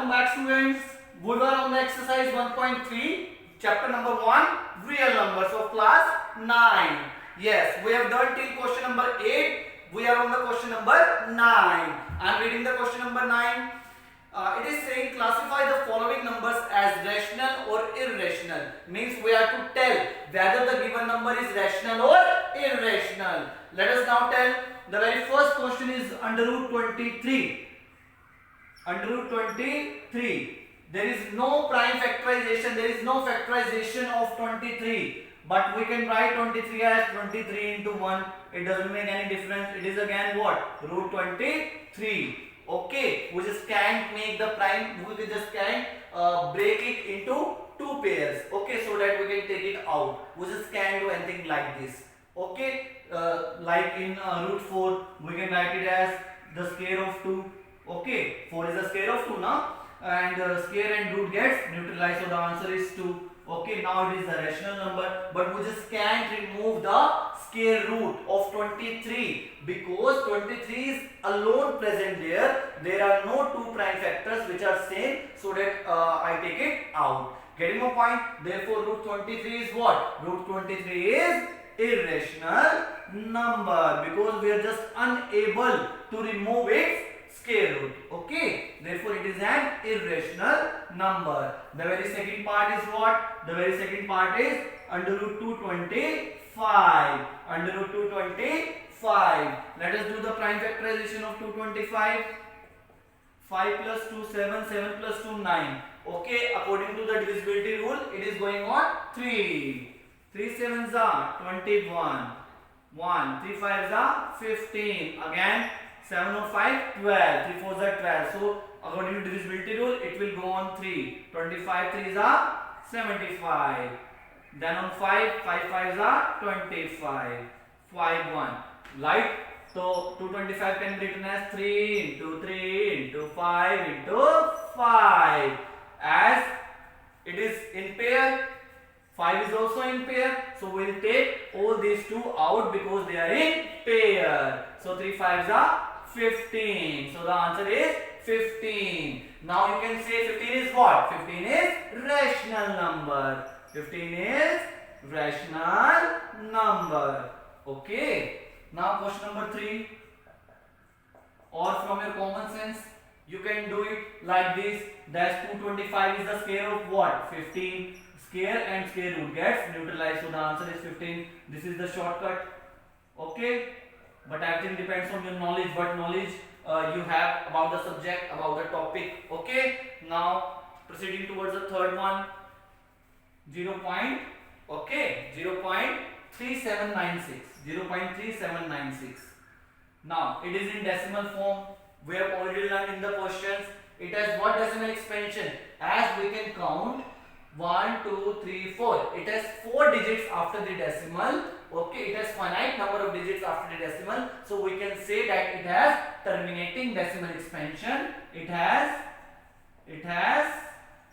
Welcome back, students. We were on the exercise 1.3, chapter number 1, real numbers of class 9. Yes, we have done till question number 8. We are on the question number 9. I am reading the question number 9. It is saying classify the following numbers as rational or irrational. Means we have to tell whether the given number is rational or irrational. Let us now tell. The very first question is under root 23. Under root 23. There is no prime factorization. There is no factorization of 23. But we can write 23 as 23 into 1. It doesn't make any difference. It is again what? Root 23. Okay. We just can't make the prime. We just can't break it into two pairs. Okay. So that we can take it out. We just can't do anything like this. Okay. Like in root 4. We can write it as the square of 2. Okay. 4 is the square of 2 now. And square and root gets neutralized. So the answer is 2. Okay, now it is a rational number, but we just can't remove the square root of 23 because 23 is alone present there. There are no two prime factors which are same, so that I take it out. Getting my point? Therefore, root 23 is what? Root 23 is irrational number because we are just unable to remove its square root. Okay, therefore it is an irrational number. The very second part is what? The very second part is under root 225. Under root 225. Let us do the prime factorization of 225. 5 plus 2 7, 7 plus 2 9. Okay, according to the divisibility rule, it is going on 3. 3 sevens are 21. 1 3 5s are 15. Again 7 or 5, 12. 3 4s are 12. So, according to divisibility rule, it will go on 3. 25 3s are 75. Then on 5, 5 5s are 25. 5 1. Right? So, 225 can be written as 3 into 3 into 5 into 5. As it is in pair, 5 is also in pair. So, we will take all these two out because they are in pair. So, 3 5s are 15. So the answer is 15. Now you can say 15 is what? 15 is rational number. 15 is rational number. Okay. Now question number 3. Or from your common sense, you can do it like this. Dash 225 is the square of what? 15. Square and square root gets neutralized. So the answer is 15. This is the shortcut. Okay. But everything depends on your knowledge, what knowledge you have about the subject, about the topic. Okay. Now proceeding towards the third one. 0. Okay. 0.3796. 0.3796. Now it is in decimal form. We have already learned in the questions. It has what decimal expansion? As we can count 1, 2, 3, 4. It has 4 digits after the decimal. Okay, it has finite number of digits after the decimal. So we can say that it has terminating decimal expansion. It has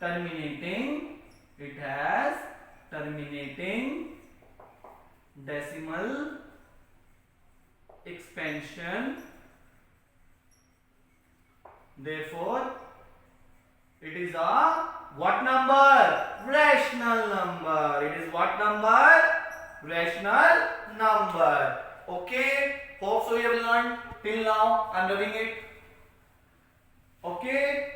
terminating decimal expansion. Therefore, it is a what number? Rational number. It is what number? Rational number. Okay. Hope so you have learned till now. I am doing it. Okay.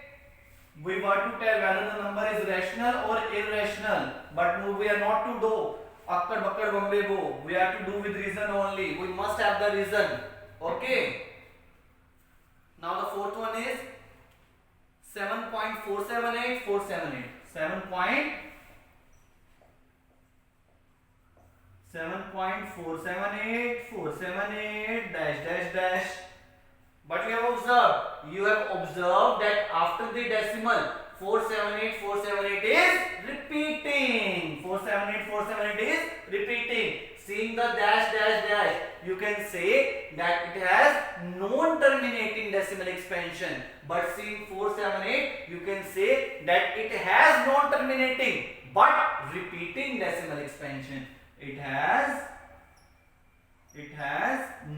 We were to tell whether the number is rational or irrational. But we are not to do akkad bakkad bambe bo. We have to do with reason only. We must have the reason. Okay. Now the fourth one is 7.478478. 7.478478 dash dash. But you have observed that after the decimal 478478 is repeating. 478478 is repeating. Seeing the dash dash dash, you can say that it has non-terminating decimal expansion. But seeing 478, you can say that it has non-terminating but repeating decimal expansion. It has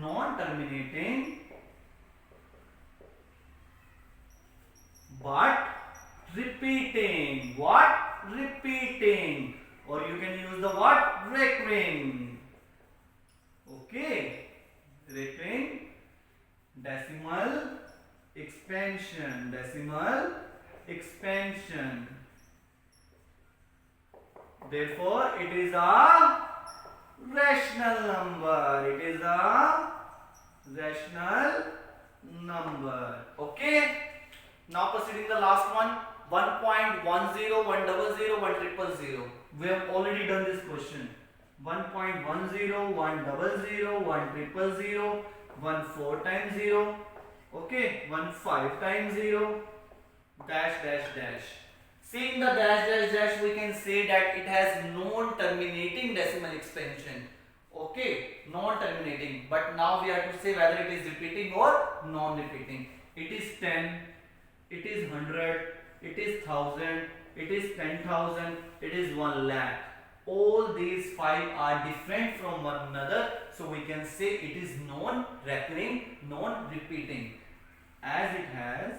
non-terminating but repeating. What? Repeating. Or you can use the what? Recurring. Okay. Recurring. Decimal expansion. Decimal expansion. Therefore, it is a rational number. It is a rational number. Okay. Now proceeding the last one. 1.10, 100, 100, 100. We have already done this question. 1.10, 100, 100, 1 4 times 0. Okay. 1 5 times 0. Dash dash dash. Seeing the dash dash dash, we can say that it has non-terminating decimal expansion. Okay, non-terminating. But now we have to say whether it is repeating or non-repeating. It is 10, it is 100, it is 1000, it is 10,000, it is 1 lakh. All these 5 are different from one another. So we can say it is non-recurring, non-repeating. As it has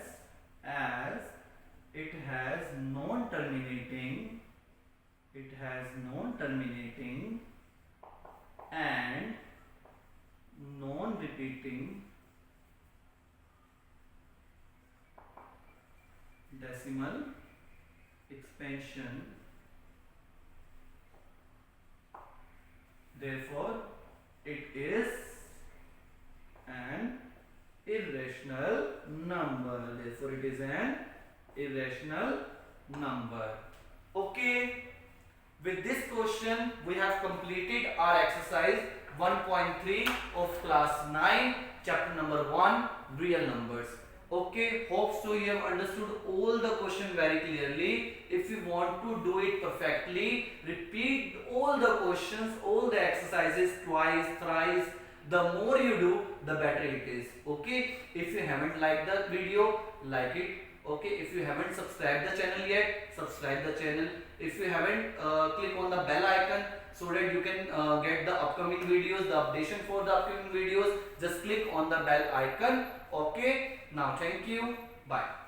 non-terminating, and non-repeating decimal expansion. Therefore, it is an irrational number. Therefore, it is an irrational number. Okay. With this question, we have completed our exercise 1.3 of class 9, chapter number 1, real numbers. Okay, hope so you have understood all the question very clearly. If you want to do it perfectly, repeat all the questions, all the exercises twice, thrice. The more you do, the better it is. Okay, if you haven't liked the video, like it. Okay, if you haven't subscribed the channel yet, subscribe the channel. If you haven't, click on the bell icon so that you can get the upcoming videos, the updation for the upcoming videos. Just click on the bell icon. Okay, now thank you. Bye.